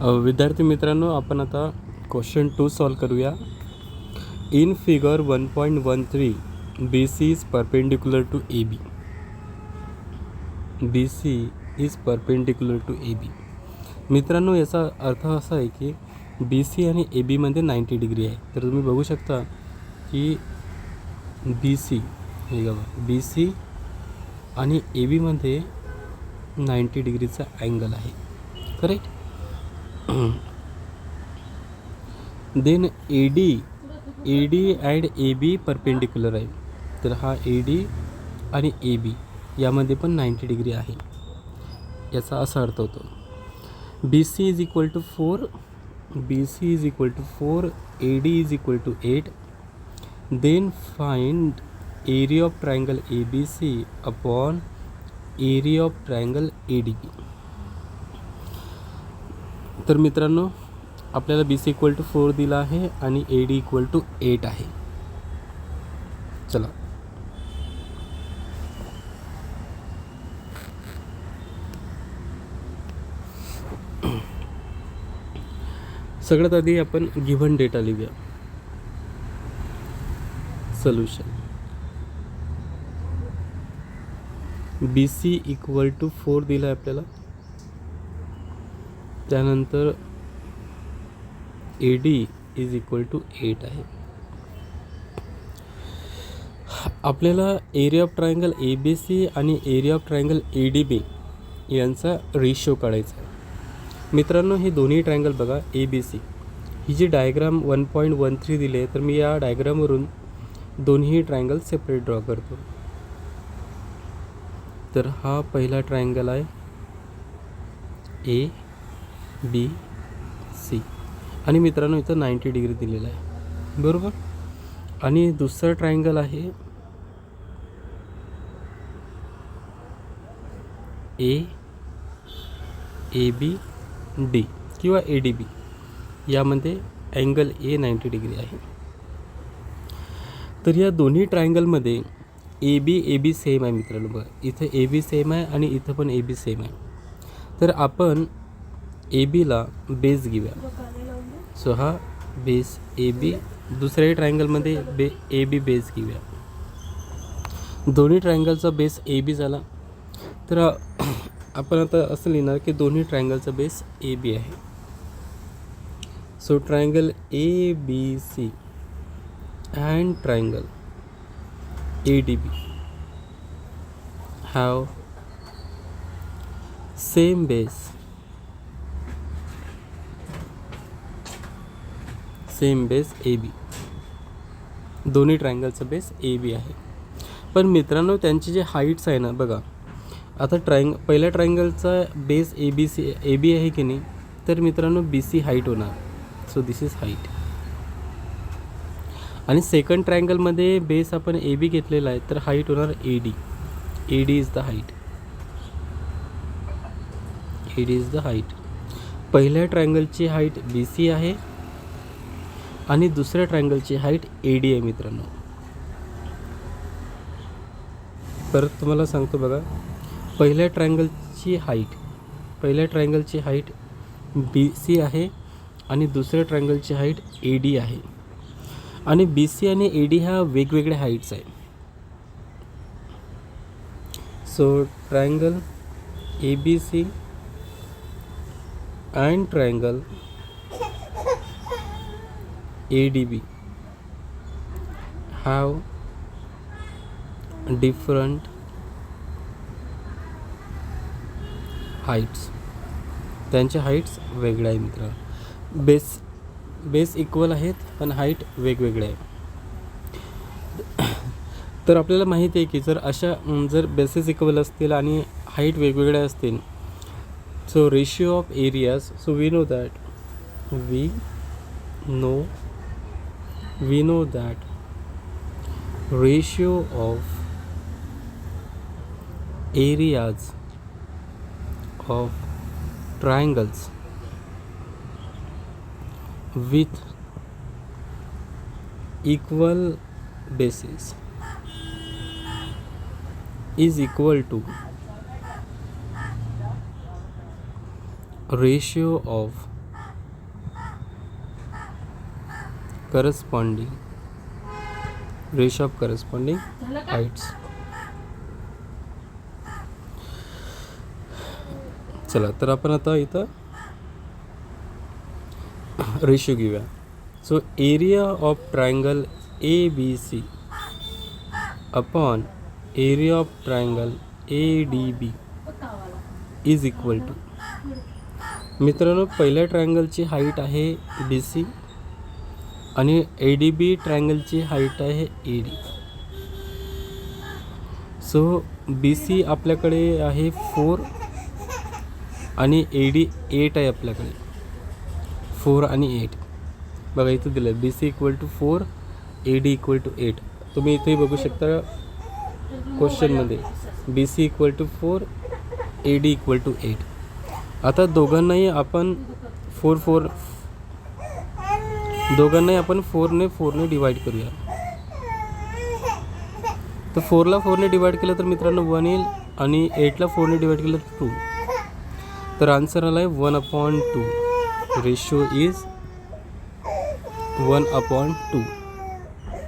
विद्यार्थी मित्रांनो, आपण आता क्वेश्चन 2 सॉल्व करूया. In figure 1.13 BC is perpendicular to AB. BC is perpendicular to AB. मित्रांनो, याचा अर्थ असा आहे की BC आणि ABमध्ये 90 डिग्री आहे. तर तुम्ही बघू शकता की BC हे बघा, BC आणि ABमध्ये 90 डिग्रीचा अँगल आहे. Correct. Then AD and AB perpendicular आहे. तर हा AD आणि AB यामध्ये पण 90 डिग्री आहे. याचा असा अर्थ होतो BC is equal to 4, BC is equal to 4, AD is equal to 8. Then find area of triangle ABC upon area of triangle ADB. तर मित्रांनो, आपल्याला BC इक्वल टू 4 दिला आहे आणि AD इक्वल टू 8 आहे. चला, सगळ्यात आधी आपण गिव्हन डेटा लिहूया. सोल्युशन BC इक्वल टू 4 दिला आहे आपल्याला. त्यानंतर AD इज इक्वल टू 8 आहे. आपल्याला एरिया ऑफ ट्रायंगल ABC आणि एरिया ऑफ ट्रायंगल ADB यांचा रेशो काढायचा आहे. मित्रांनो, हे दोन्ही ट्रायंगल बघा, ABC ही जी डायग्राम 1.13 दिली आहे, तर मी या डायग्रामवरून दोन्ही ट्रायंगल सेपरेट ड्रॉ करतो. तर हा पहिला ट्रायंगल आहे ABC आणि मित्रांनो इथं 90 डिग्री दिलेला आहे, बरोबर. आणि दुसरा ट्रायंगल आहे ABD किंवा ADB. यामध्ये अँगल A 90 डिग्री आहे. तर या दोन्ही ट्रायंगलमध्ये AB सेम आहे मित्रांनो. बघा, इथं AB सेम आहे आणि इथं पण AB सेम आहे. तर आपण ABला बेस घेऊया. सो हा बेस AB. दुसऱ्या ट्रायंगलमध्ये AB बेस घेऊया. दोन्ही ट्रायंगलचा बेस AB झाला. तर आपण आता असं लिहिणार की दोन्ही ट्रायंगलचा बेस AB आहे. So triangle ABC and triangle ADB have same base AB. दोन्ही ट्रायंगलचा बेस AB आहे. पण मित्रांनो, त्यांची जे हाईट्स आहे ना, बघा आता पहिल्या ट्रायंगलचा बेस AB आहे की नाही, तर मित्रांनो BC हाईट होणार. So this is height. आणि सेकंड ट्रायंगलमध्ये बेस आपण AB घेतलेला आहे, तर हाईट होणार AD is the height. AD is the height. पहिल्या ट्रायंगलची हाईट BC आहे आणि दुसऱ्या ट्रायंगलची हाईट AD आहे मित्रांनो. परत तुम्हाला सांगतो बघा, पहिल्या ट्रायंगलची हाईट BC आहे आणि दुसऱ्या ट्रायंगलची हाईट AD आहे. आणि BC आणि AD ह्या वेगवेगळ्या हाईट्स आहे. So triangle ABC and triangle ADB have different heights. त्यांच्या हाईट्स वेगळ्या आहे मित्रांनो. बेस इक्वल आहेत पण हाईट वेगवेगळे आहे. तर आपल्याला माहिती आहे की जर बेसेस इक्वल असतील आणि हाईट वेगवेगळ्या असतील, so ratio of areas, so we know that ratio of areas of triangles with equal bases is equal to ratio of corresponding ratio of corresponding heights. चला तर आपण आता इथं रेशो घेऊया. So area of triangle ABC upon area of triangle ADB is equal to. मित्रांनो पहिल्या ट्रायंगलची height आहे BC आणि ADB ट्रायंगलची हाईट आहे AD. सो BC आपल्याकडे आहे 4 आणि AD 8 आहे आपल्याकडे. 4 आणि 8 बघा इथं दिलं आहे BC equal to 4 AD equal to 8. तुम्ही इथेही बघू शकता क्वेश्चनमध्ये BC equal to 4 AD equal to 8. आता दोघांनाही आपण 4ने डिवाइड करूया. तर 4ला 4ने डिवाइड केलं तर मित्रांनो 1 येईल आणि 8ला 4ने डिवाइड केलं तर 2. तर आन्सर आला आहे 1/2. Ratio is 1/2.